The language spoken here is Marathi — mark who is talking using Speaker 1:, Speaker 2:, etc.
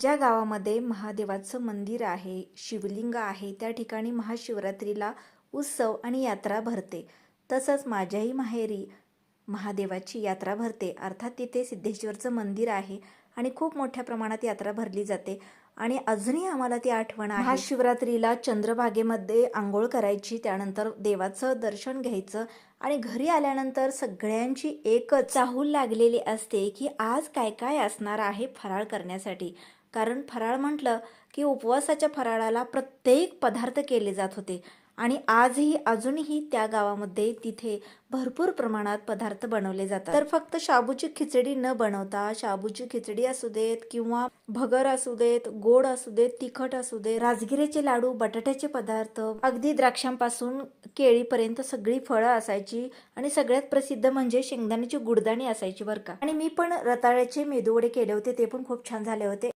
Speaker 1: ज्या गावामध्ये महादेवाचं मंदिर आहे, शिवलिंग आहे, त्या ठिकाणी महाशिवरात्रीला उत्सव आणि यात्रा भरते. तसंच माझ्याही माहेरी महादेवाची यात्रा भरते. अर्थात तिथे सिद्धेश्वरचं मंदिर आहे आणि खूप मोठ्या प्रमाणात यात्रा भरली जाते. आणि अजूनही आम्हाला ती आठवण आहे. महाशिवरात्रीला चंद्रभागेमध्ये आंघोळ करायची, त्यानंतर देवाचं दर्शन घ्यायचं आणि घरी आल्यानंतर सगळ्यांची एकच चाहूल लागलेली असते की आज काय काय असणार आहे फराळ करण्यासाठी. कारण फराळ म्हटलं की उपवासाच्या फराळाला प्रत्येक पदार्थ केले जात होते आणि आजही अजूनही त्या गावामध्ये तिथे भरपूर प्रमाणात पदार्थ बनवले जातात. तर फक्त शाबूची खिचडी न बनवता शाबूची खिचडी असू देत किंवा भगर असू देत, गोड असू देत, तिखट असू देत, राजगिऱ्याचे लाडू, बटाट्याचे पदार्थ, अगदी द्राक्षांपासून केळीपर्यंत सगळी फळं असायची आणि सगळ्यात प्रसिद्ध म्हणजे शेंगदाण्याची गुडदाणी असायची बरं का. आणि मी पण रताळ्याचे मेदूवडे केले होते, ते पण खूप छान झाले होते.